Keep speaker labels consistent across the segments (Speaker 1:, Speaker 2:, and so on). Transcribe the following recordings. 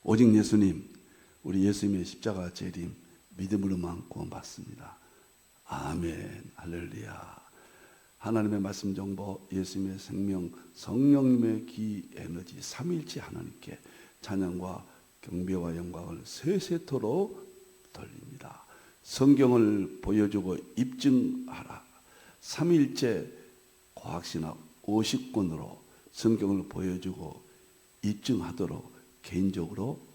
Speaker 1: 오직 예수님, 우리 예수님의 십자가 재림 믿음으로만 구원받습니다. 아멘, 할렐루야. 하나님의 말씀 정보, 예수님의 생명, 성령님의 기 에너지, 삼위일체 하나님께 찬양과 경배와 영광을 세세토록 돌립니다. 성경을 보여주고 입증하라. 삼위일체 과학신학 50권으로 성경을 보여주고 입증하도록 개인적으로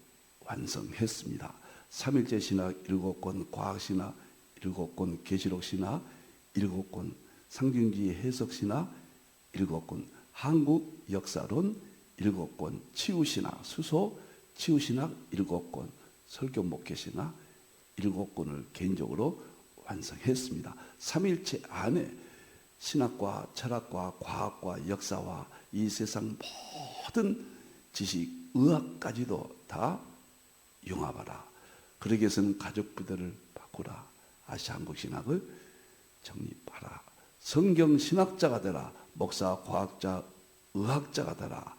Speaker 1: 완성했습니다. 삼위일체 신학 7권, 과학신학 7권, 계시록신학 7권, 상징주의 해석신학 7권, 한국 역사론 7권, 치유신학, 수소 치유신학 7권, 설교 목회신학 7권을 개인적으로 완성했습니다. 삼위일체 안에 신학과 철학과 과학과 역사와 이 세상 모든 지식, 의학까지도 다 융합하라. 그러기 위해서는 가족 부대를 바꾸라. 아시아 한국 신학을 정립하라. 성경 신학자가 되라. 목사, 과학자, 의학자가 되라.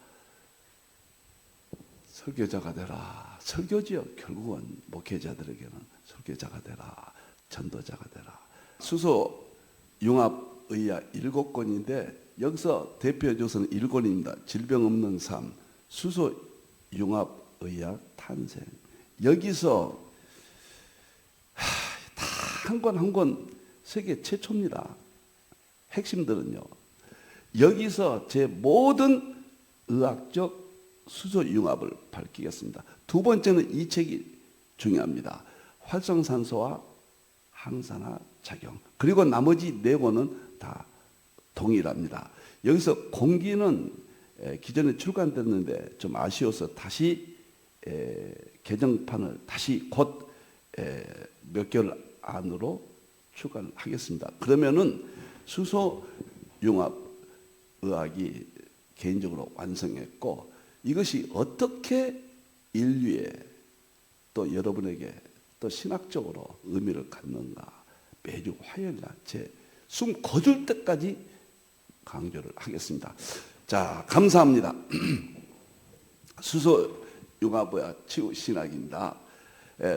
Speaker 1: 설교자가 되라. 설교지요. 결국은 목회자들에게는 설교자가 되라. 전도자가 되라. 수소 융합의학 7권인데 여기서 대표 조서는 1권입니다. 질병 없는 삶, 수소 융합의학 탄생. 여기서 다 한 권 한 권 세계 최초입니다. 핵심들은요. 여기서 제 모든 의학적 수소 융합을 밝히겠습니다. 두 번째는 이 책이 중요합니다. 활성산소와 항산화 작용. 그리고 나머지 4권은 다 동일합니다. 여기서 공기는 기존에 출간됐는데 좀 아쉬워서 다시 개정판을 다시 곧 몇 개월 안으로 출간하겠습니다. 그러면은 수소 융합 의학이 개인적으로 완성했고 이것이 어떻게 인류에 또 여러분에게 또 신학적으로 의미를 갖는가 매주 화요일날 제 숨 거둘 때까지 강조를 하겠습니다. 자, 감사합니다. 수소 융합의학 치유 신학입니다.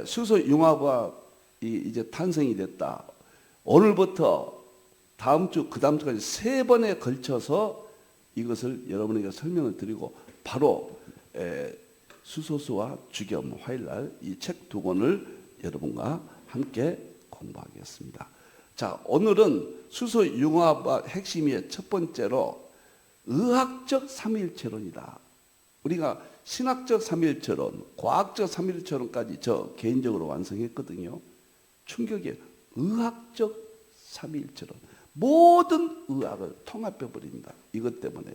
Speaker 1: 수소 융합의학이 이제 탄생이 됐다. 오늘부터 다음 주, 그 다음 주까지 3번에 걸쳐서 이것을 여러분에게 설명을 드리고 바로 수소수와 주겸 화요일날 이 책 2권을 여러분과 함께 공부하겠습니다. 자, 오늘은 수소 융합의 핵심의 첫 번째로 의학적 삼위일체론이다. 우리가 신학적 삼위일체론, 과학적 삼위일체론까지 저 개인적으로 완성했거든요. 충격이에요. 의학적 삼위일체론. 모든 의학을 통합해 버립니다. 이것 때문에요.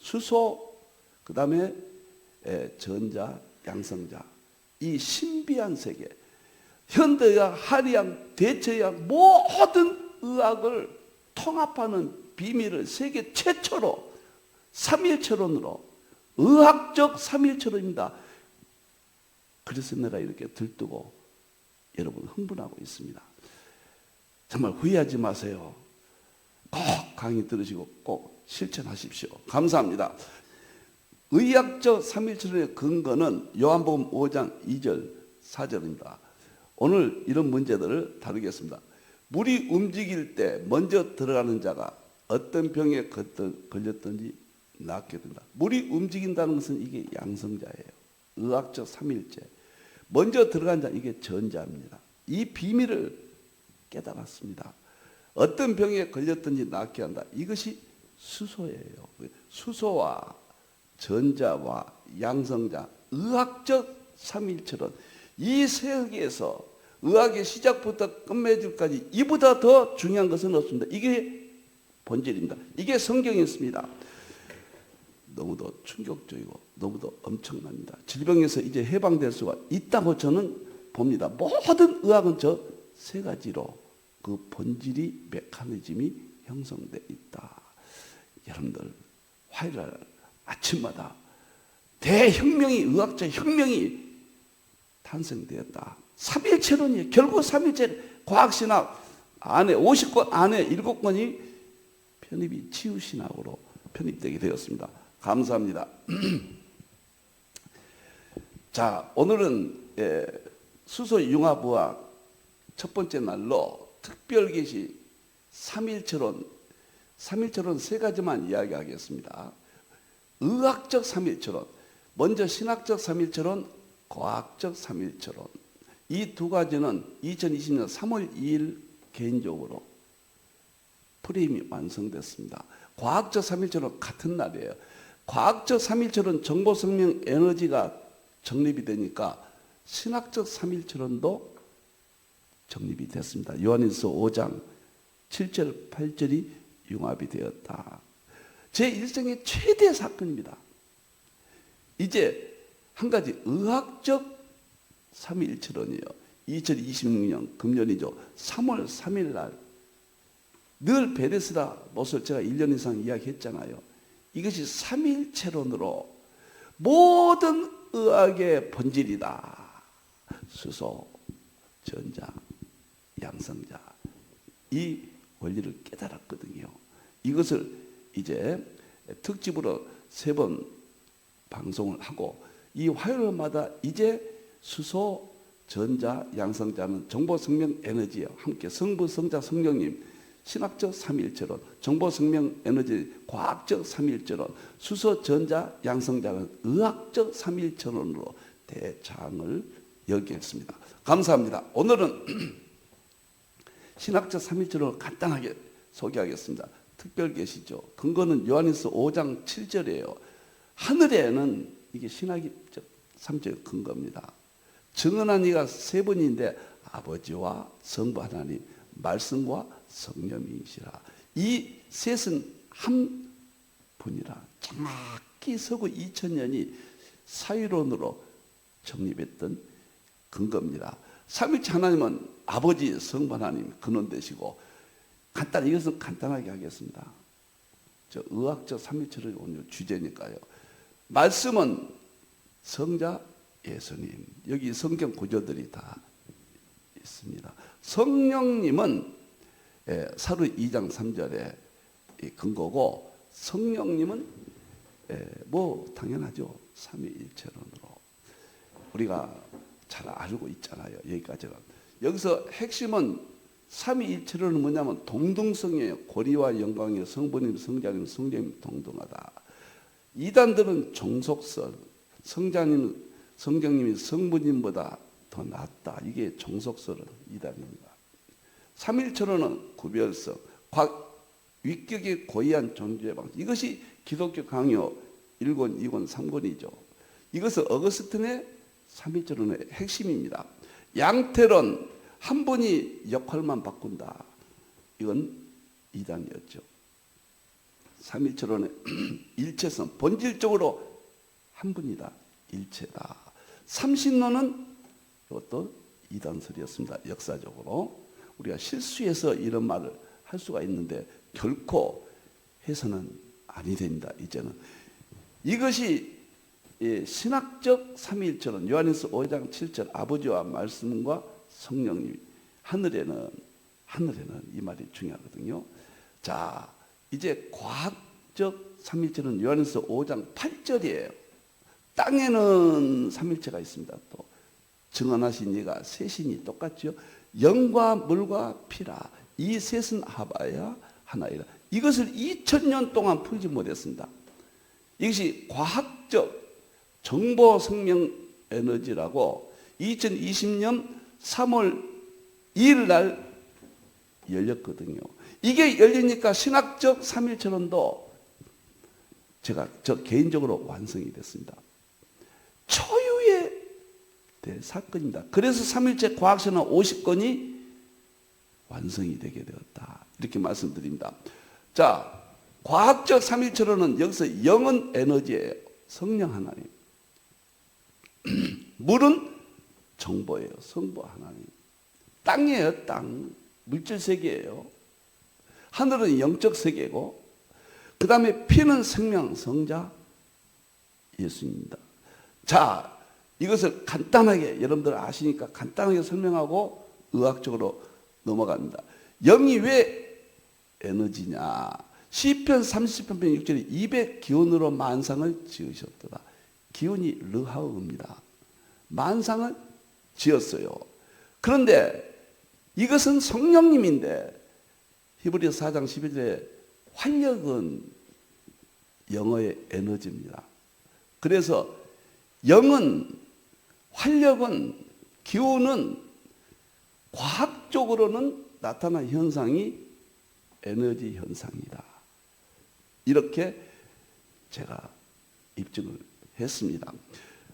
Speaker 1: 수소, 그 다음에 전자, 양성자. 이 신비한 세계. 현대의학, 한의학, 대체의학 모든 의학을 통합하는 비밀을 세계 최초로 삼위일체론으로 의학적 삼위일체론입니다. 그래서 내가 이렇게 들뜨고 여러분 흥분하고 있습니다. 정말 후회하지 마세요. 꼭 강의 들으시고 꼭 실천하십시오. 감사합니다. 의학적 삼위일체론의 근거는 요한복음 5장 2절 4절입니다. 오늘 이런 문제들을 다루겠습니다. 물이 움직일 때 먼저 들어가는 자가 어떤 병에 걸렸든지 낫게 된다. 물이 움직인다는 것은 이게 양성자예요. 의학적 삼위일체. 먼저 들어간 자, 이게 전자입니다. 이 비밀을 깨달았습니다. 어떤 병에 걸렸든지 낫게 한다. 이것이 수소예요. 수소와 전자와 양성자, 의학적 삼위일체론. 이 세계에서 의학의 시작부터 끝맺음까지 이보다 더 중요한 것은 없습니다. 이게 본질입니다. 이게 성경이었습니다. 너무도 충격적이고 너무도 엄청납니다. 질병에서 이제 해방될 수가 있다고 저는 봅니다. 모든 의학은 저 3가지로 그 본질이 메커니즘이 형성되어 있다. 여러분들 화요일 아침마다 대혁명이 의학적 혁명이 탄생되었다. 삼위일체론이에요. 결국 삼위일체 과학신학 안에 50권 안에 7권이 편입이 치유신학으로 편입되게 되었습니다. 감사합니다. 자, 오늘은 수소융합의학 첫 번째 날로 특별 계시 3.1철원 세 가지만 이야기하겠습니다. 의학적 3.1철원, 먼저 신학적 3.1철원, 과학적 3.1철원. 이 두 가지는 2020년 3월 2일 개인적으로 프레임이 완성됐습니다. 과학적 3.1철원 같은 날이에요. 과학적 3.1철원 정보생명 에너지가 정립이 되니까 신학적 3.1철원도 정립이 됐습니다. 요한일서 5장 7절 8절이 융합이 되었다. 제 일생의 최대 사건입니다. 이제 한 가지 의학적 3.1철원이에요. 2026년 금년이죠. 3월 3일 날 늘 베데스다 못을 제가 1년 이상 이야기했잖아요. 이것이 3.1철원으로 모든 의학의 본질이다. 수소, 전자, 양성자. 이 원리를 깨달았거든요. 이것을 이제 특집으로 3번 방송을 하고 이 화요일마다 이제 수소, 전자, 양성자는 정보생명 에너지와 함께 성부, 성자, 성령님 신학적 3.1철원, 정보생명 에너지 과학적 3.1철원, 수소, 전자, 양성자는 의학적 3.1철원으로 대장을 열겠습니다. 감사합니다. 오늘은 신학적 3.1철원을 간단하게 소개하겠습니다. 특별 계시죠. 근거는 요한일서 5장 7절이에요. 하늘에는 이게 신학적 3.1 근거입니다. 정언한 이가 세 분인데 아버지와 성부 하나님, 말씀과 성령이시라. 이 셋은 한 분이라. 정확히 서구 2000년이 사유론으로 정립했던 근거입니다. 삼위일체 하나님은 아버지, 성부 하나님 근원되시고 이것은 간단하게 하겠습니다. 저 의학적 삼위일체론이 오늘 주제니까요. 말씀은 성자 예수님. 여기 성경 구절들이 다 있습니다. 성령님은 사도 2장 3절에 근거고 성령님은 뭐 당연하죠. 삼위일체론으로 우리가 잘 알고 있잖아요. 여기까지는. 여기서 핵심은 삼위일체론은 뭐냐면 동등성이에요. 고리와 영광이요. 성부님, 성자님, 성령님 동등하다. 이단들은 종속설, 성령님이 성부님보다 더 낫다. 이게 종속설은 이단입니다. 삼일철원은 구별성, 위격의 고유한 존재의 방식. 이것이 기독교 강요 1권, 2권, 3권이죠. 이것은 어거스틴의 삼일철원의 핵심입니다. 양태론, 한 분이 역할만 바꾼다. 이건 이단이었죠. 삼일철원의 일체성, 본질적으로 한 분이다. 일체다. 삼신론은 이것도 이단설이었습니다. 역사적으로. 우리가 실수해서 이런 말을 할 수가 있는데 결코 해서는 아니 됩니다. 이제는. 이것이 신학적 삼위일체론 요한일서 5장 7절 아버지와 말씀과 성령님 하늘에는 이 말이 중요하거든요. 자, 이제 과학적 삼위일체는 요한일서 5장 8절이에요. 땅에는 삼위일체가 있습니다. 또 증언하신 이가 셋이니 똑같죠. 영과 물과 피라. 이 셋은 하바야 하나이라. 이것을 2000년 동안 풀지 못했습니다. 이것이 과학적 정보 생명 에너지라고 2020년 3월 2일 날 열렸거든요. 이게 열리니까 신학적 삼일철원도 저 개인적으로 완성이 됐습니다. 초유의 사건입니다. 그래서 삼일체 과학서는 50권이 완성이 되게 되었다. 이렇게 말씀드립니다. 자, 과학적 삼일체로는 여기서 영은 에너지예요. 성령 하나님. 물은 정보예요. 성부 하나님. 땅이에요. 땅. 물질 세계예요. 하늘은 영적 세계고 그 다음에 피는 생명 성자 예수입니다. 자, 이것을 간단하게 여러분들 아시니까 간단하게 설명하고 의학적으로 넘어갑니다. 영이 왜 에너지냐? 시편 30편 6절에 200 기운으로 만상을 지으셨더라. 기운이 르하우입니다. 만상을 지었어요. 그런데 이것은 성령님인데 히브리서 4장 11절에 활력은 영어의 에너지입니다. 그래서 영은, 활력은, 기운은 과학적으로는 나타난 현상이 에너지 현상이다. 이렇게 제가 입증을 했습니다.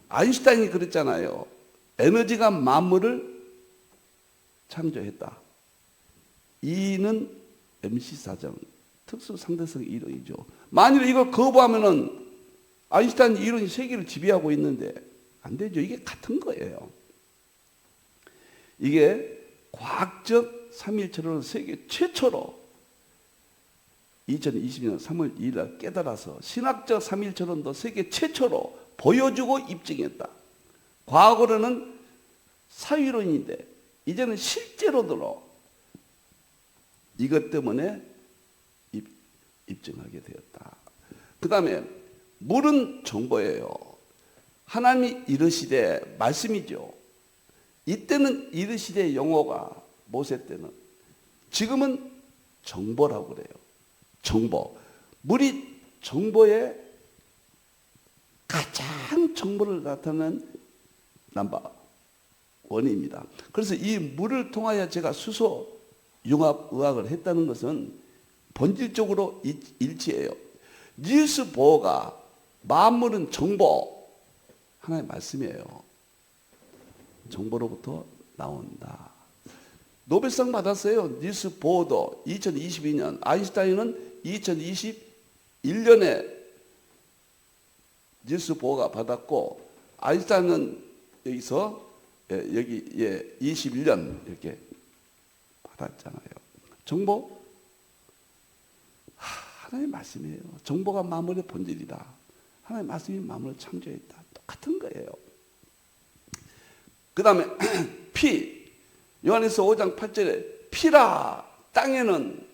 Speaker 1: 아인슈타인이 그랬잖아요. 에너지가 만물을 창조했다. 이는 MC4정 특수상대성 이론이죠. 만일 이걸 거부하면은 아인슈타인 이론이 세계를 지배하고 있는데 안 되죠. 이게 같은 거예요. 이게 과학적 삼위일체론을 세계 최초로 2020년 3월 2일 날 깨달아서 신학적 삼위일체론도 세계 최초로 보여주고 입증했다. 과거로는 사유론인데 이제는 실제로도 이것 때문에 입증하게 되었다. 그 다음에 물은 정보예요. 하나님이 이르시되 말씀이죠. 이때는 이르시되 용어가 모세 때는, 지금은 정보라고 그래요. 정보. 물이 정보의 가장 정보를 나타내는 넘버 원입니다. 그래서 이 물을 통하여 제가 수소 융합의학을 했다는 것은 본질적으로 일치해요. 니일스 보어가 만물은 정보, 하나의 말씀이에요. 정보로부터 나온다. 노벨상 받았어요. 니일스 보어도 2022년, 아인슈타인은 2021년에 니일스 보어가 받았고, 아인슈타인은 여기서 여기 21년 이렇게 받았잖아요. 정보? 하나님의 말씀이에요. 정보가 만물의 본질이다. 하나님의 말씀이 만물을 창조했다. 똑같은 거예요. 그 다음에 피. 요한일서 5장 8절에 피라. 땅에는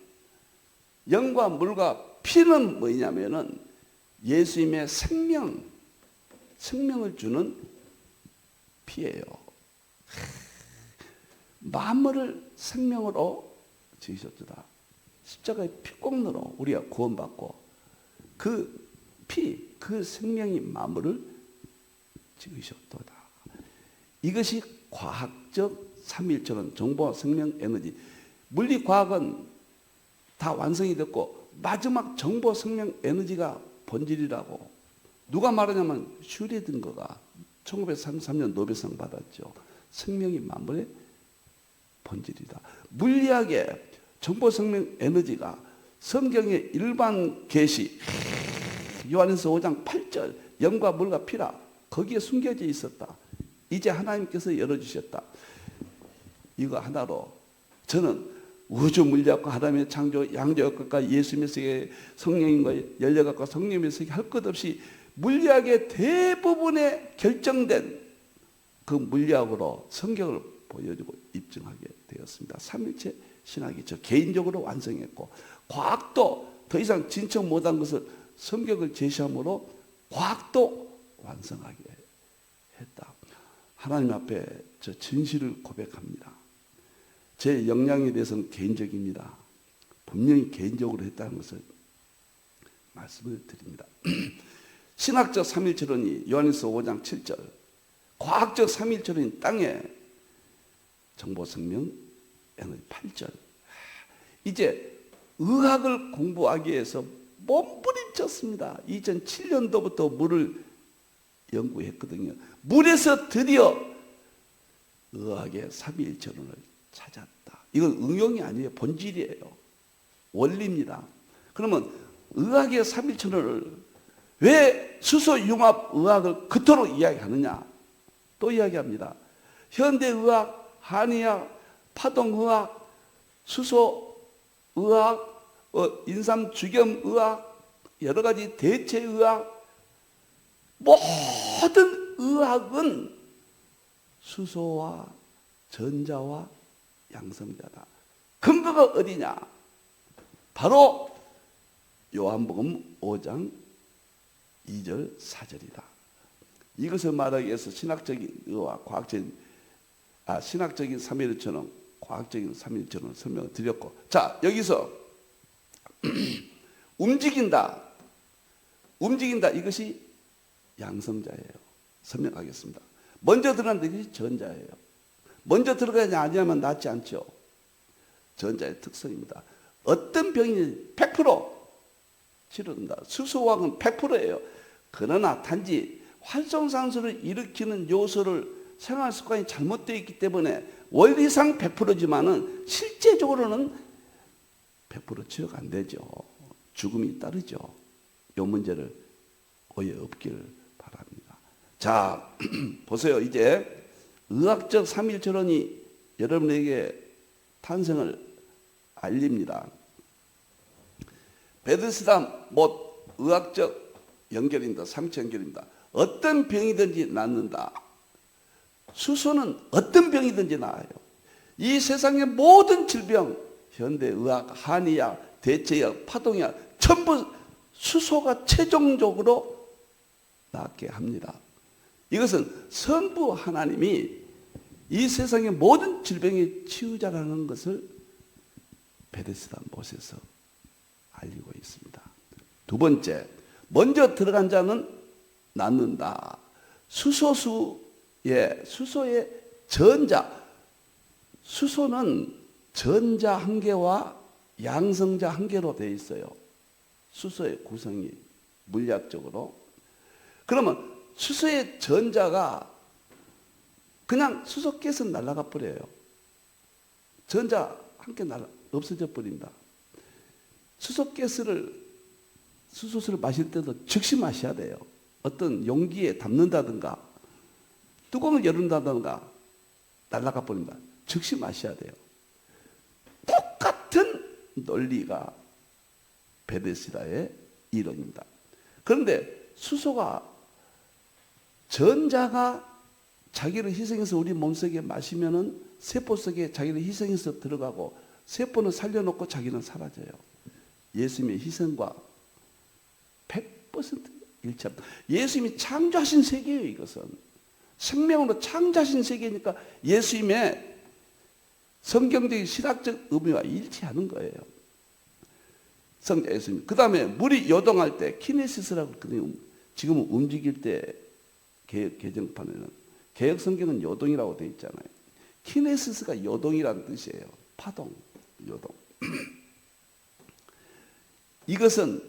Speaker 1: 영과 물과 피는 뭐냐면은 예수님의 생명을 주는 피예요. 만물을 생명으로 지으셨다. 십자가의 피공로로 우리가 구원받고 그 피, 그 생명이 만물을 지으셨도다. 이것이 과학적 삼위일체론, 정보, 생명, 에너지. 물리과학은 다 완성이 됐고 마지막 정보, 생명, 에너지가 본질이라고 누가 말하냐면 슈레딩거가 1933년 노벨상 받았죠. 생명이 만물의 본질이다. 물리학의 정보, 생명, 에너지가 성경의 일반 계시 요한일서 5장 8절 영과 물과 피라 거기에 숨겨져 있었다. 이제 하나님께서 열어주셨다. 이거 하나로 저는 우주 물리학과 하나님의 창조, 양조역학과 예수님의 세계, 성령님과 열려각과 성령님의 세계 할 것 없이 물리학의 대부분에 결정된 그 물리학으로 성경을 보여주고 입증하게 되었습니다. 삼일체 신학이 저 개인적으로 완성했고 과학도 더 이상 진척 못한 것을 성경을 제시함으로 과학도 완성하게 했다. 하나님 앞에 저 진실을 고백합니다. 제 역량에 대해서는 개인적입니다. 분명히 개인적으로 했다는 것을 말씀을 드립니다. 신학적 삼일체론이 요한일서 5장 7절, 과학적 삼일체론이 땅에 정보, 생명, 에너지 8절. 이제 의학을 공부하기 위해서 몸부림쳤습니다. 2007년도부터 물을 연구했거든요. 물에서 드디어 의학의 삼위일체론을 찾았다. 이건 응용이 아니에요. 본질이에요. 원리입니다. 그러면 의학의 삼위일체론을 왜 수소융합의학을 그토록 이야기하느냐? 또 이야기합니다. 현대의학, 한의학, 파동의학, 수소의학, 인삼주겸의학, 여러 가지 대체의학, 모든 의학은 수소와 전자와 양성자다. 근거가 어디냐? 바로 요한복음 5장 2절 4절이다. 이것을 말하기 위해서 신학적인 의와 신학적인 삼위일체론, 과학적인 삼위일체론을 설명을 드렸고, 자, 여기서 움직인다 이것이 양성자예요. 설명하겠습니다. 먼저 들어가는 것이 전자예요. 먼저 들어가지 아니하면 낫지 않죠. 전자의 특성입니다. 어떤 병이 100% 치료된다. 수소화학은 100%예요. 그러나 단지 활성산소를 일으키는 요소를 생활 습관이 잘못되어 있기 때문에 원리상 100%지만은 실제적으로는 100% 치료가 안 되죠. 죽음이 따르죠. 이 문제를 오해 없기를 바랍니다. 자, 보세요. 이제 의학적 삼일체론이 여러분에게 탄생을 알립니다. 베데스다 못 의학적 연결입니다. 삼체 연결입니다. 어떤 병이든지 낫는다. 수소는 어떤 병이든지 나아요. 이 세상의 모든 질병, 현대의학, 한의학, 대체의학, 파동의학 전부 수소가 최종적으로 낫게 합니다. 이것은 성부 하나님이 이 세상의 모든 질병의 치유자라는 것을 베데스다 못에서 알리고 있습니다. 두 번째, 먼저 들어간 자는 낫는다. 수소의 전자, 수소는 전자 한 개와 양성자 한 개로 되어 있어요. 수소의 구성이 물리학적으로. 그러면 수소의 전자가 그냥 수소가스는 날아가 버려요. 전자 한 개 없어져 버린다. 수소수를 마실 때도 즉시 마셔야 돼요. 어떤 용기에 담는다든가 뚜껑을 열는다든가 날아가 버린다. 즉시 마셔야 돼요. 똑같은 논리가 베데스다의 이론입니다. 그런데 수소가 전자가 자기를 희생해서 우리 몸속에 마시면은 세포 속에 자기를 희생해서 들어가고 세포는 살려놓고 자기는 사라져요. 예수님의 희생과 100% 일치합니다. 예수님이 창조하신 세계예요. 이것은 생명으로 창조하신 세계니까 예수님의 성경적인 신학적 의미와 일치하는 거예요. 성자 예수님. 그 다음에 물이 요동할 때 키네시스라고 그러거든요. 지금 움직일 때 개정판에는 개혁 성경은 요동이라고 되어 있잖아요. 키네시스가 요동이라는 뜻이에요. 파동, 요동. 이것은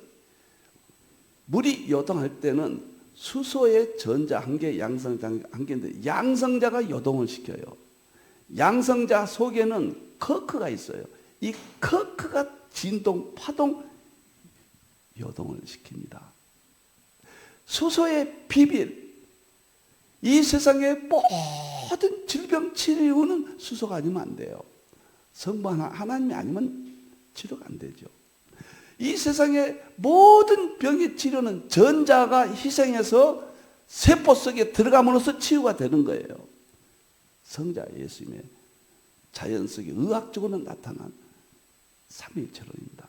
Speaker 1: 물이 요동할 때는 수소의 전자 한 개, 양성자 한 개인데 양성자가 요동을 시켜요. 양성자 속에는 커크가 있어요. 이 커크가 진동, 파동, 요동을 시킵니다. 수소의 비밀, 이 세상의 모든 질병 치료는 수소가 아니면 안 돼요. 성부 하나님이 아니면 치료가 안 되죠. 이 세상의 모든 병의 치료는 전자가 희생해서 세포 속에 들어감으로써 치유가 되는 거예요. 성자 예수님의 자연 속에 의학적으로 나타난 삼위일체론입니다.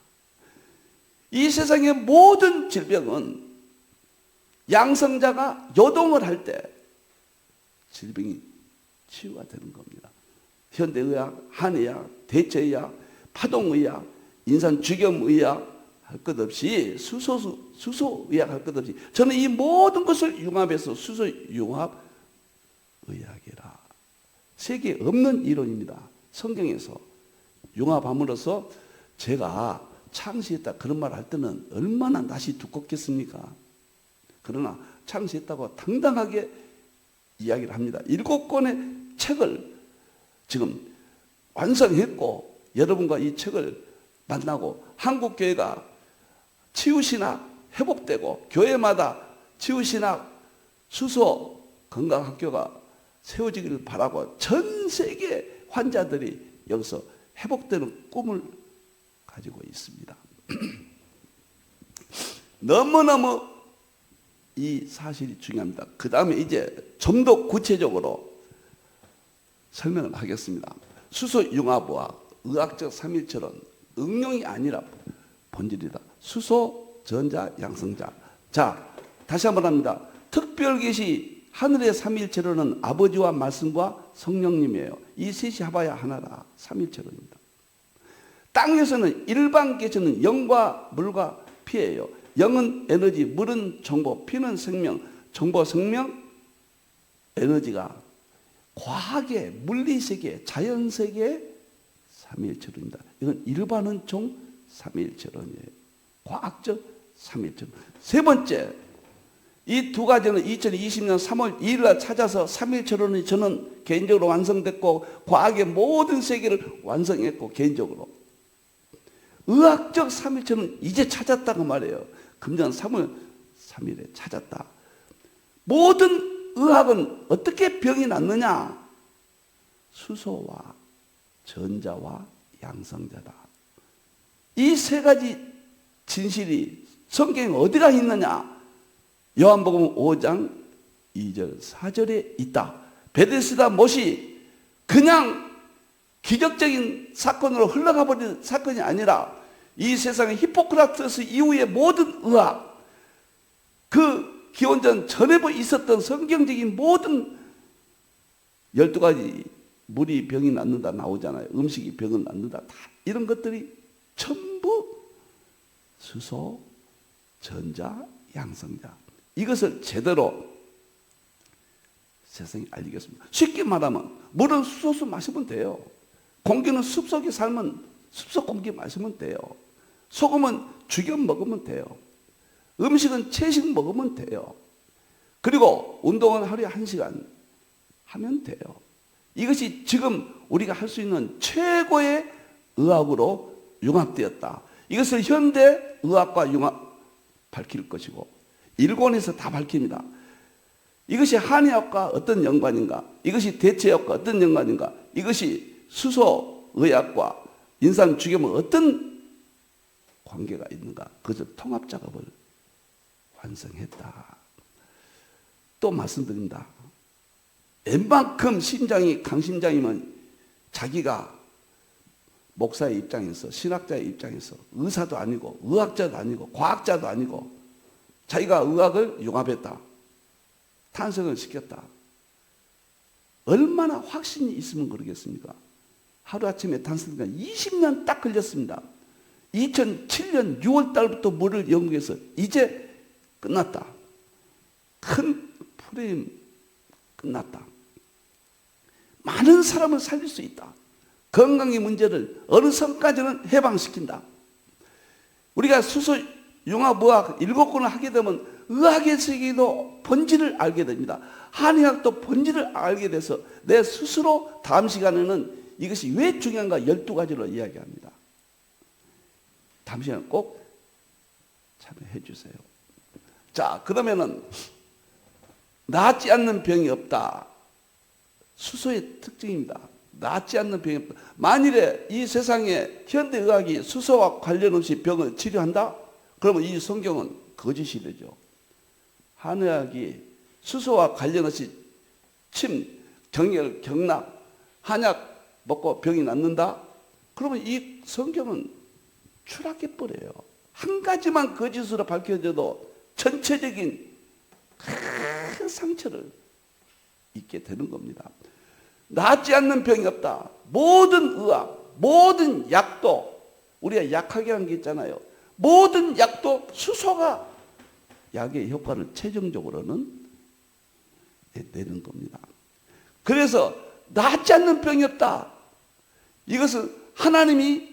Speaker 1: 이 세상의 모든 질병은 양성자가 요동을 할 때 질병이 치유가 되는 겁니다. 현대의학, 한의학, 대체의학, 파동의학, 인산주겸의학 할 것 없이 수소의학 할 것 없이 저는 이 모든 것을 융합해서 수소융합의학이라 세계에 없는 이론입니다. 성경에서 융합함으로써 제가 창시했다 그런 말 할 때는 얼마나 낯이 두껍겠습니까? 그러나 창시했다고 당당하게 이야기를 합니다. 7권의 책을 지금 완성했고 여러분과 이 책을 만나고 한국교회가 치유신학 회복되고 교회마다 치유신학 수소 건강학교가 세워지기를 바라고 전 세계 환자들이 여기서 회복되는 꿈을 가지고 있습니다. 너무너무 이 사실이 중요합니다. 그 다음에 이제 좀 더 구체적으로 설명을 하겠습니다. 수소융합과 의학적 삼일체론 응용이 아니라 본질이다. 수소, 전자, 양성자. 자, 다시 한번 합니다. 특별계시 하늘의 삼위일체론은 아버지와 말씀과 성령님이에요. 이 셋이 합하여 하나라. 삼위일체론입니다. 땅에서는 일반 개체는 영과 물과 피예요. 영은 에너지, 물은 정보, 피는 생명, 정보, 생명, 에너지가 과학의 물리세계, 자연세계의 삼위일체론입니다. 이건 일반 은총 삼위일체론이에요. 과학적 삼위일체론. 세 번째, 이 두 가지는 2020년 3월 2일 날 찾아서 삼위일체론이 저는 개인적으로 완성됐고 과학의 모든 세계를 완성했고 개인적으로 의학적 삼위일체는 이제 찾았다고 말해요. 금년 3월 3일에 찾았다. 모든 의학은 어떻게 병이 낫느냐? 수소와 전자와 양성자다. 이 세 가지 진실이 성경에 어디가 있느냐? 요한복음 5장 2절 4절에 있다. 베데스다 못이 그냥 기적적인 사건으로 흘러가 버린 사건이 아니라 이 세상의 히포크라테스 이후의 모든 의학, 그 기원전 전에 있었던 성경적인 모든 12가지 물이 병이 낫는다 나오잖아요. 음식이 병을 낫는다. 다 이런 것들이 전부 수소, 전자, 양성자. 이것을 제대로 세상에 알리겠습니다. 쉽게 말하면 물은 수소수 마시면 돼요. 공기는 숲속에 살면 숲속 공기 마시면 돼요. 소금은 죽여 먹으면 돼요. 음식은 채식 먹으면 돼요. 그리고 운동은 하루에 1시간 하면 돼요. 이것이 지금 우리가 할 수 있는 최고의 의학으로 융합되었다. 이것을 현대 의학과 융합 밝힐 것이고 일본에서 다 밝힙니다. 이것이 한의학과 어떤 연관인가? 이것이 대체학과 어떤 연관인가? 이것이 수소의학과 인상 죽이면 어떤 관계가 있는가? 그것을 통합 작업을 완성했다. 또 말씀드립니다. 웬만큼 심장이 강심장이면 자기가 목사의 입장에서 신학자의 입장에서 의사도 아니고 의학자도 아니고 과학자도 아니고 자기가 의학을 융합했다. 탄생을 시켰다. 얼마나 확신이 있으면 그러겠습니까? 하루아침에 탄생한 20년 딱 걸렸습니다. 2007년 6월 달부터 물을 연구해서 이제 끝났다. 큰 프레임 끝났다. 많은 사람을 살릴 수 있다. 건강의 문제를 어느 선까지는 해방시킨다. 우리가 수소 융합의학 7권을 하게 되면 의학의 세계도 본질을 알게 됩니다. 한의학도 본질을 알게 돼서 내 스스로 다음 시간에는 이것이 왜 중요한가 12가지로 이야기합니다. 다음 시간에 꼭 참여해 주세요. 자, 그러면은 낫지 않는 병이 없다. 수소의 특징입니다. 낫지 않는 병이 없다. 만일에 이 세상에 현대의학이 수소와 관련 없이 병을 치료한다? 그러면 이 성경은 거짓이 되죠. 한의학이 수소와 관련 없이 침, 정열, 경락, 한약 먹고 병이 낫는다? 그러면 이 성경은 추락해버려요. 한 가지만 거짓으로 밝혀져도 전체적인 큰 상처를 입게 되는 겁니다. 낫지 않는 병이 없다. 모든 의학, 모든 약도 우리가 약하게 한 게 있잖아요. 모든 약도 수소가 약의 효과를 최종적으로는 내는 겁니다. 그래서 낫지 않는 병이 없다. 이것은 하나님이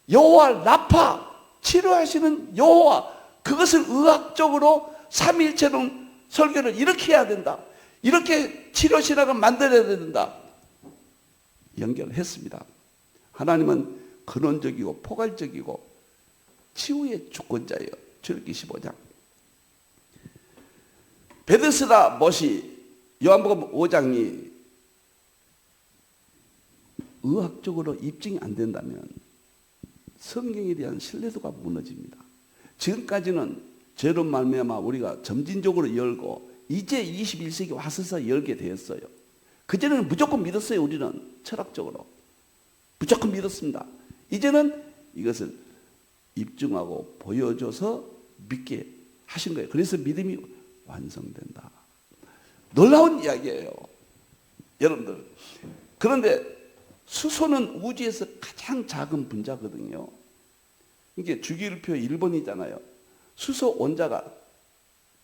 Speaker 1: 여호와 라파 치료하시는 여호와 그것을 의학적으로 삼위일체론 설교를 이렇게 해야 된다. 이렇게 치료신학을 만들어야 된다. 연결했습니다. 하나님은 근원적이고 포괄적이고 치유의 주권자예요. 출애굽기 15장. 베데스다 못이 요한복음 5장이 의학적으로 입증이 안 된다면 성경에 대한 신뢰도가 무너집니다. 지금까지는 죄로 말미암아 우리가 점진적으로 열고 이제 21세기 와서서 열게 되었어요. 그전에는 무조건 믿었어요. 우리는 철학적으로 무조건 믿었습니다. 이제는 이것을 입증하고 보여줘서 믿게 하신 거예요. 그래서 믿음이 완성된다. 놀라운 이야기예요. 여러분들. 그런데 수소는 우주에서 가장 작은 분자거든요. 이게 주기율표 1번이잖아요. 수소 원자가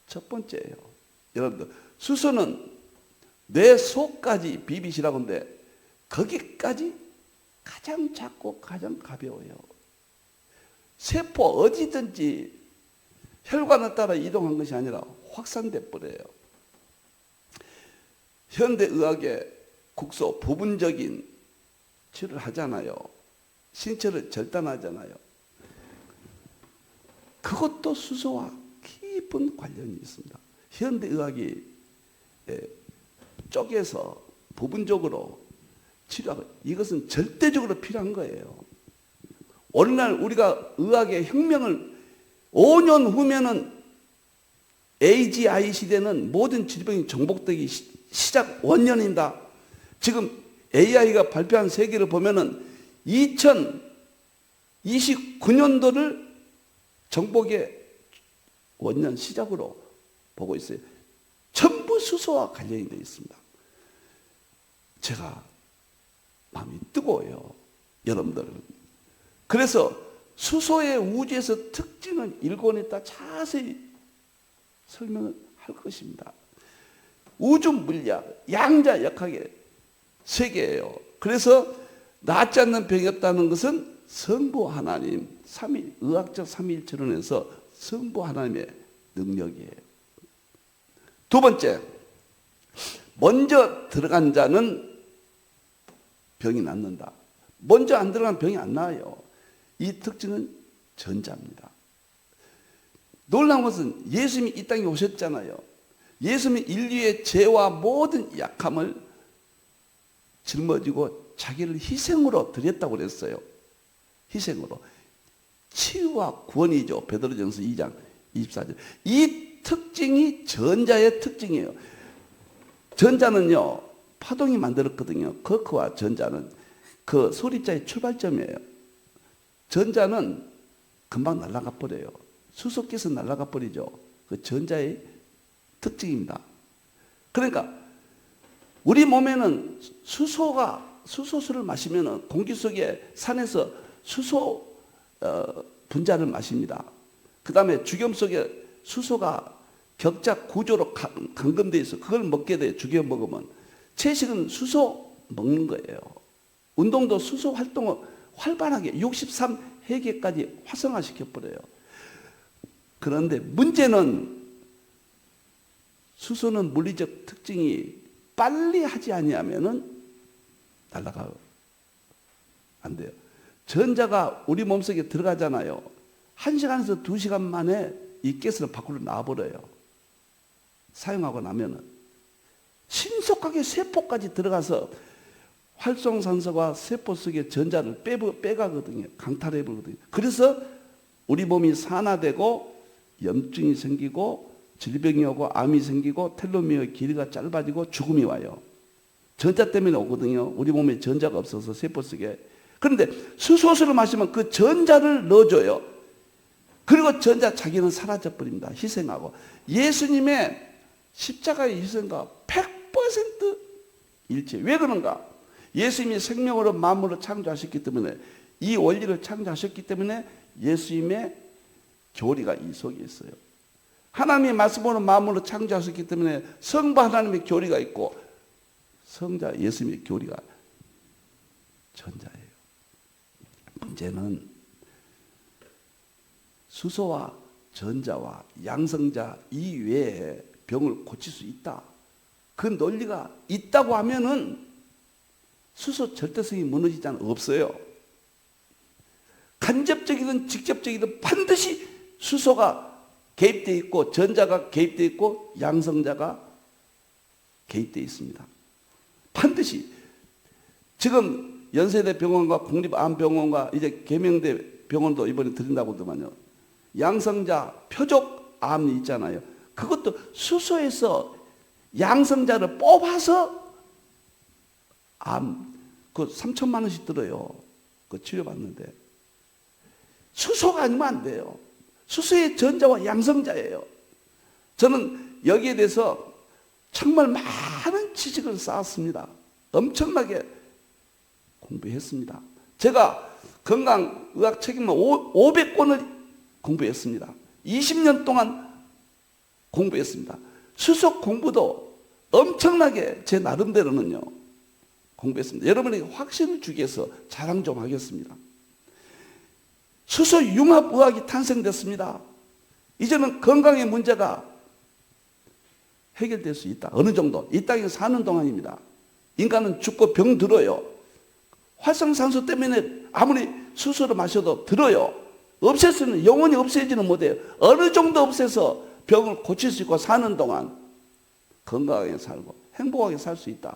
Speaker 1: 첫 번째예요. 여러분들, 수소는 뇌 속까지 비비시라고 하는데 거기까지 가장 작고 가장 가벼워요. 세포 어디든지 혈관을 따라 이동한 것이 아니라 확산돼 버려요. 현대의학의 국소 부분적인 치료를 하잖아요. 신체를 절단하잖아요. 그것도 수소와 깊은 관련이 있습니다. 현대의학이 쪼개서 부분적으로 치료하고, 이것은 절대적으로 필요한 거예요. 오늘날 우리가 의학의 혁명을 5년 후면은 AGI 시대는 모든 질병이 정복되기 시작 원년입니다. 지금 AI가 발표한 세계를 보면은 2029년도를 정복의 원년 시작으로 보고 있어요. 전부 수소와 관련이 되어 있습니다. 제가 마음이 뜨거워요, 여러분들. 그래서 수소의 우주에서 특징을 일권에다 자세히 설명을 할 것입니다. 우주 물리학, 양자역학의 세계예요. 그래서 낫지 않는 병이 없다는 것은 성부 하나님, 의학적 삼위일체론에서 성부 하나님의 능력이에요. 두 번째, 먼저 들어간 자는 병이 낫는다. 먼저 안 들어간 병이 안 나아요. 이 특징은 전자입니다. 놀라운 것은 예수님이 이 땅에 오셨잖아요. 예수님이 인류의 죄와 모든 약함을 짊어지고 자기를 희생으로 드렸다고 그랬어요. 희생으로. 치유와 구원이죠. 베드로전서 2장 24절. 이 특징이 전자의 특징이에요. 전자는요, 파동이 만들었거든요. 거크와 전자는 그 소립자의 출발점이에요. 전자는 금방 날아가 버려요. 수소께서 날아가 버리죠. 그 전자의 특징입니다. 그러니까 우리 몸에는 수소수를 마시면 공기 속에 산에서 수소 분자를 마십니다. 그 다음에 죽염 속에 수소가 격자 구조로 감금되어 있어. 그걸 먹게 돼요. 죽여 먹으면. 채식은 수소 먹는 거예요. 운동도 수소 활동을 활발하게 63회계까지 활성화시켜버려요. 그런데 문제는 수소는 물리적 특징이 빨리 하지 아니하면은 날아가 안 돼요. 전자가 우리 몸속에 들어가잖아요. 1시간에서 2시간 만에 이 가스는 밖으로 나와버려요. 사용하고 나면은 신속하게 세포까지 들어가서 활성산소가 세포 속의 전자를 빼가거든요. 강탈해버리거든요. 그래서 우리 몸이 산화되고 염증이 생기고 질병이 오고 암이 생기고 텔로미어의 길이가 짧아지고 죽음이 와요. 전자 때문에 오거든요. 우리 몸에 전자가 없어서 세포 속에. 그런데 수소수를 마시면 그 전자를 넣어줘요. 그리고 전자 자기는 사라져버립니다. 희생하고. 예수님의 십자가의 희생과 100% 일치. 왜 그런가? 예수님이 생명으로 만물을 창조하셨기 때문에, 이 원리를 창조하셨기 때문에 예수님의 교리가 이 속에 있어요. 하나님의 말씀으로 만물을 창조하셨기 때문에 성부 하나님의 교리가 있고 성자 예수님의 교리가 전자예요. 문제는 수소와 전자와 양성자 이외에 병을 고칠 수 있다. 그 논리가 있다고 하면은 수소 절대성이 무너지지 않아요. 없어요. 간접적이든 직접적이든 반드시 수소가 개입되어 있고 전자가 개입되어 있고 양성자가 개입되어 있습니다. 반드시. 지금 연세대 병원과 국립암병원과 이제 계명대 병원도 이번에 드린다고 하더만요. 양성자 표적암이 있잖아요. 그것도 수소에서 양성자를 뽑아서 그 3천만 원씩 들어요. 그 치료받는데. 수소가 아니면 안 돼요. 수소의 전자와 양성자예요. 저는 여기에 대해서 정말 많은 지식을 쌓았습니다. 엄청나게 공부했습니다. 제가 건강의학 책임만 500권을 공부했습니다. 20년 동안 공부했습니다. 수석 공부도 엄청나게 제 나름대로는요 공부했습니다. 여러분에게 확신을 주기 위해서 자랑 좀 하겠습니다. 수소융합의학이 탄생됐습니다. 이제는 건강의 문제가 해결될 수 있다. 어느 정도 이 땅에 사는 동안입니다. 인간은 죽고 병 들어요. 활성산소 때문에 아무리 수소를 마셔도 들어요. 없애서는 영원히 없애지는 못해요. 어느 정도 없애서 병을 고칠 수 있고 사는 동안 건강하게 살고 행복하게 살 수 있다.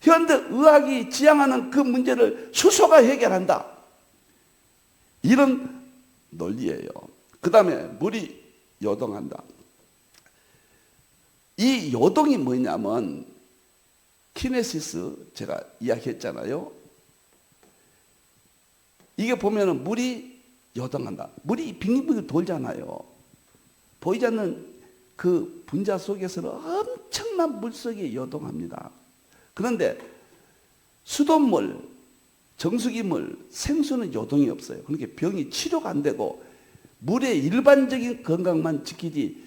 Speaker 1: 현대 의학이 지향하는 그 문제를 수소가 해결한다. 이런 논리예요. 그 다음에 물이 요동한다. 이 요동이 뭐냐면 키네시스 제가 이야기했잖아요. 이게 보면은 물이 요동한다. 물이 빙빙 돌잖아요. 보이지 않는 그 분자 속에서는 엄청난 물속에 요동합니다. 그런데 수돗물, 정수기물, 생수는 요동이 없어요. 그러니까 병이 치료가 안 되고 물의 일반적인 건강만 지키지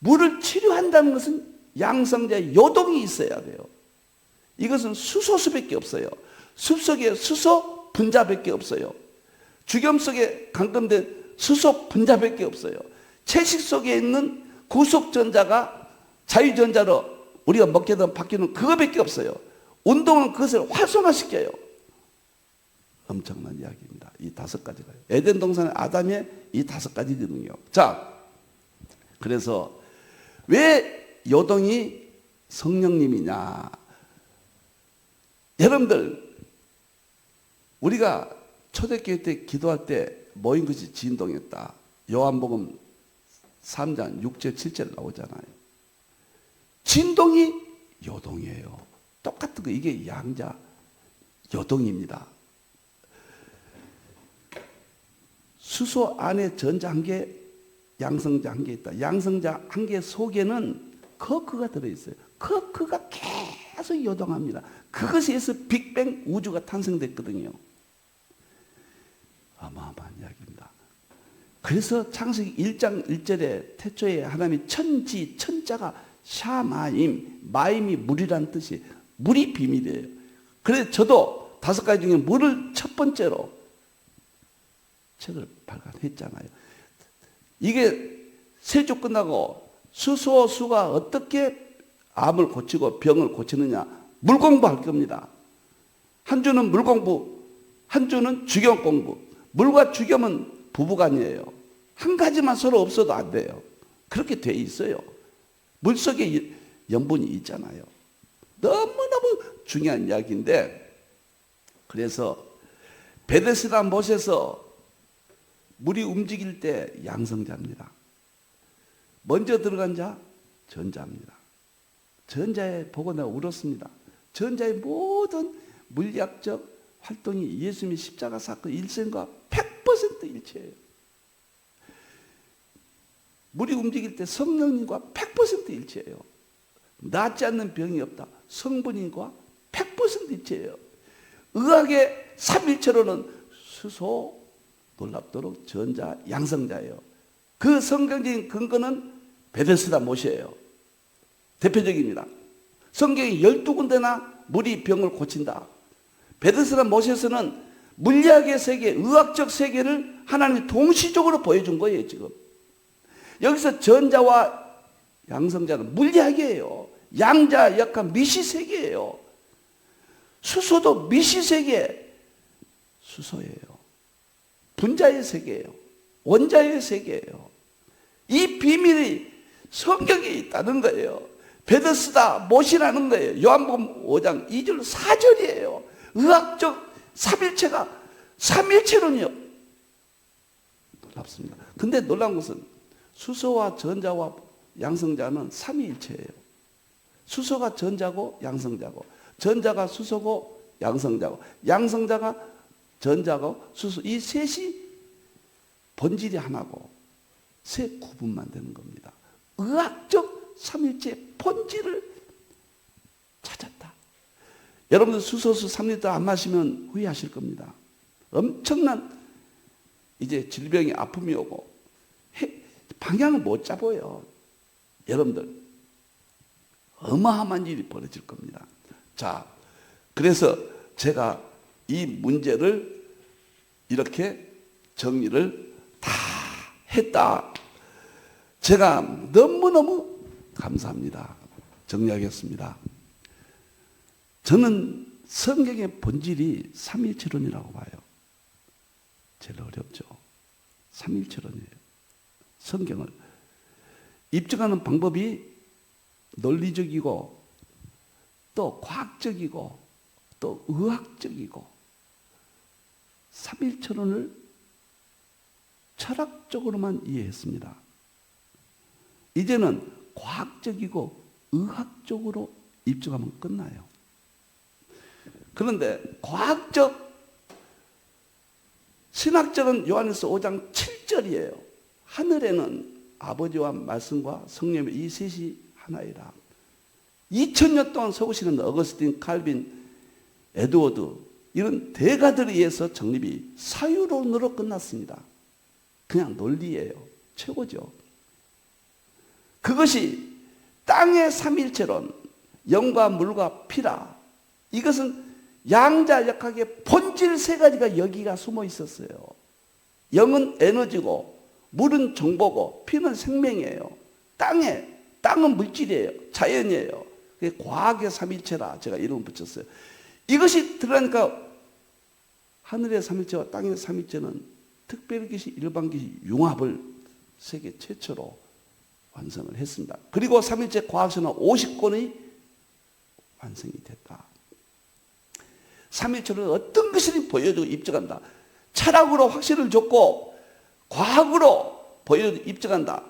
Speaker 1: 물을 치료한다는 것은 양성자의 요동이 있어야 돼요. 이것은 수소수밖에 없어요. 숲속에 수소 분자밖에 없어요. 죽염 속에 감금된 수소 분자밖에 없어요. 채식 속에 있는 구속전자가 자유전자로 우리가 먹게 되면 바뀌는 그거밖에 없어요. 운동은 그것을 활성화시켜요. 엄청난 이야기입니다. 이 5가지가. 에덴 동산의 아담의 이 5가지 능력. 자, 그래서 왜 요동이 성령님이냐? 여러분들, 우리가 초대교회 때 기도할 때 모인 것이 진동이었다. 요한복음 3장 6절 7절 나오잖아요. 진동이 요동이에요. 똑같은 거 이게 양자 요동입니다. 수소 안에 전자 한 개, 양성자 한 개 있다. 양성자 한 개 속에는 커크가 들어있어요. 커크가 계속 요동합니다. 그것에 의해서 빅뱅 우주가 탄생됐거든요. 어마어마한 이야기입니다. 그래서 창세기 1장 1절에 태초에 하나님이 천지, 천자가 샤마임, 마임이 물이란 뜻이 물이 비밀이에요. 그래서 저도 5가지 중에 물을 첫 번째로 책을 발간했잖아요. 이게 세조 끝나고 수소수가 어떻게 암을 고치고 병을 고치느냐 물 공부할 겁니다. 한 주는 물 공부, 한 주는 주경 공부. 물과 주경은 부부간이에요. 한 가지만 서로 없어도 안 돼요. 그렇게 돼 있어요. 물 속에 염분이 있잖아요. 너무너무 중요한 이야기인데 그래서 베데스다 못에서 물이 움직일 때 양성자입니다. 먼저 들어간 자 전자입니다. 전자에 보고 내가 울었습니다. 전자의 모든 물리학적 활동이 예수님의 십자가 사건 일생과 100% 일치해요. 물이 움직일 때 성령님과 100% 일치해요. 낫지 않는 병이 없다. 성분인과 100% 일치해요. 의학의 삼일체로는 수소, 놀랍도록 전자, 양성자예요. 그 성경적인 근거는 베데스다 못이에요. 대표적입니다. 성경에 12군데나 물이 병을 고친다. 베데스다 못에서는 물리학의 세계, 의학적 세계를 하나님이 동시적으로 보여준 거예요, 지금. 여기서 전자와 양성자는 물리학이에요. 양자, 약간 미시세계예요. 수소도 미시세계, 수소예요. 분자의 세계예요. 원자의 세계예요. 이 비밀이 성경에 있다는 거예요. 베데스다 못이라는 거예요. 요한복음 5장 2절 4절이에요. 의학적 삼일체가 삼일체론이요. 놀랍습니다. 근데 놀라운 것은 수소와 전자와 양성자는 삼위일체예요. 수소가 전자고 양성자고, 전자가 수소고 양성자고, 양성자가 전자고 수소, 이 셋이 본질이 하나고 세 구분만 되는 겁니다. 의학적 삼일체 본질을 여러분들 수소수 3리터 안 마시면 후회하실 겁니다. 엄청난 이제 질병이 아픔이 오고 방향을 못 잡아요. 여러분들 어마어마한 일이 벌어질 겁니다. 자, 그래서 제가 이 문제를 이렇게 정리를 다 했다. 제가 너무너무 감사합니다. 정리하겠습니다. 저는 성경의 본질이 삼일체론이라고 봐요. 제일 어렵죠. 삼일체론이에요. 성경을 입증하는 방법이 논리적이고 또 과학적이고 또 의학적이고 삼일체론을 철학적으로만 이해했습니다. 이제는 과학적이고 의학적으로 입증하면 끝나요. 그런데 과학적, 신학적은 요한일서 5장 7절이에요. 하늘에는 아버지와 말씀과 성령의 이 셋이 하나이라. 2000년 동안 서구시는 어거스틴, 칼빈, 에드워드 이런 대가들에 의해서 정립이 사유론으로 끝났습니다. 그냥 논리예요. 최고죠. 그것이 땅의 삼일체론, 영과 물과 피라. 이것은 양자역학의 본질 세 가지가 여기가 숨어 있었어요. 영은 에너지고 물은 정보고 피는 생명이에요. 땅은 물질이에요. 자연이에요. 그게 과학의 삼일체라 제가 이름 붙였어요. 이것이 들어가니까 하늘의 삼일체와 땅의 삼일체는 특별기시, 일반기시 융합을 세계 최초로 완성을 했습니다. 그리고 삼일체 과학서는 50권이 완성이 됐다. 삼일체는 어떤 것을 보여주고 입증한다. 철학으로 확신을 줬고 과학으로 보여주고 입증한다.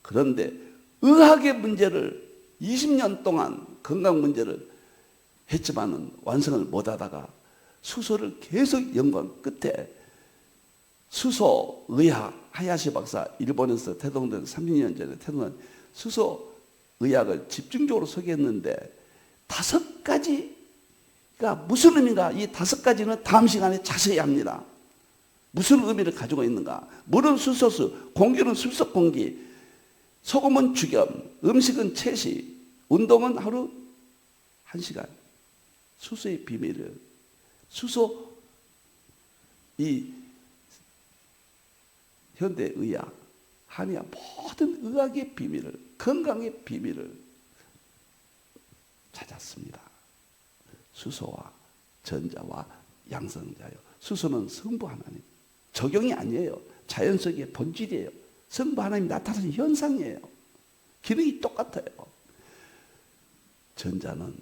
Speaker 1: 그런데 의학의 문제를 20년 동안 건강 문제를 했지만은 완성을 못하다가 수소를 계속 연구한 끝에 수소의학 하야시 박사 일본에서 태동된 30년 전에 태동한 수소의학을 집중적으로 소개했는데 5가지가 무슨 의미인가? 이 5가지는 다음 시간에 자세히 합니다. 무슨 의미를 가지고 있는가? 물은 수소수, 공기는 sulfur 공기, 소금은 죽염, 음식은 채식, 운동은 하루 1시간. 수소의 비밀을, 수소, 이 현대의학, 한의학 모든 의학의 비밀을, 건강의 비밀을 찾았습니다. 수소와 전자와 양성자요. 수소는 성부 하나님, 적용이 아니에요. 자연 속의 본질이에요. 성부 하나님이 나타나는 현상이에요. 기능이 똑같아요. 전자는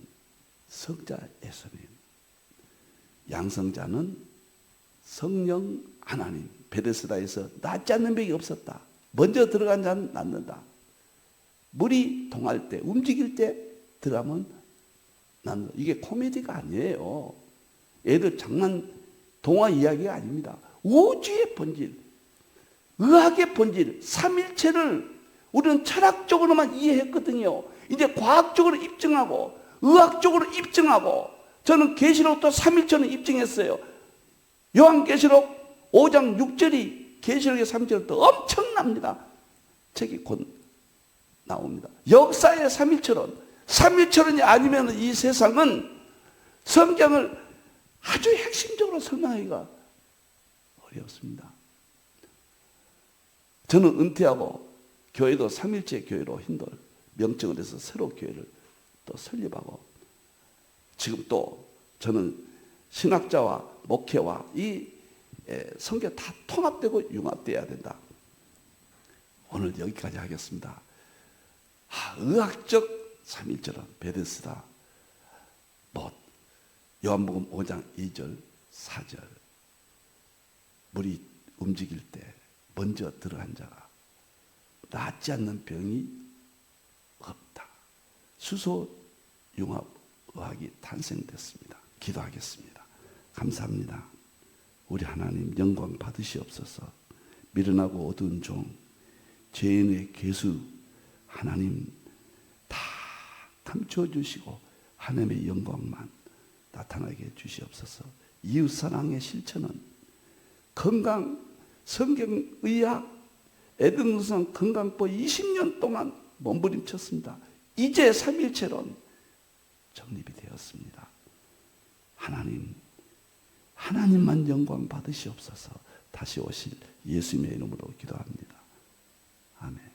Speaker 1: 성자 예수님, 양성자는 성령 하나님. 베데스다에서 낫지 않는 병이 없었다. 먼저 들어간 자는 낫는다. 물이 동할 때, 움직일 때 들어가면 낫는다. 이게 코미디가 아니에요. 애들 장난, 동화 이야기가 아닙니다. 우주의 본질, 의학의 본질, 삼일체를 우리는 철학적으로만 이해했거든요. 이제 과학적으로 입증하고 의학적으로 입증하고 저는 계시록도 삼일체는 입증했어요. 요한계시록 5장 6절이 계시록의 삼일체로 엄청납니다. 책이 곧 나옵니다. 역사의 삼일체론, 삼일체론이 아니면 이 세상은 성경을 아주 핵심적으로 설명하기가 어렵습니다. 저는 은퇴하고 교회도 삼일체 교회로 힌돌 명칭을 해서 새로 교회를 또 설립하고 지금 또 저는 신학자와 목회와 이 성경 다 통합되고 융합되어야 된다. 오늘 여기까지 하겠습니다. 의학적 삼일체론 베데스다. 요한복음 5장 2절 4절 물이 움직일 때 먼저 들어간 자가 낫지 않는 병이 없다. 수소 융합 의학이 탄생됐습니다. 기도하겠습니다. 감사합니다. 우리 하나님 영광 받으시옵소서. 미련하고 어두운 종 죄인의 괴수 하나님 다 감춰주시고 하나님의 영광만 나타나게 해주시옵소서. 이웃사랑의 실천은 건강, 성경의학, 에덴동산 건강법 20년 동안 몸부림쳤습니다. 이제 3일체론 정립이 되었습니다. 하나님만 영광 받으시옵소서. 다시 오실 예수님의 이름으로 기도합니다. 아멘.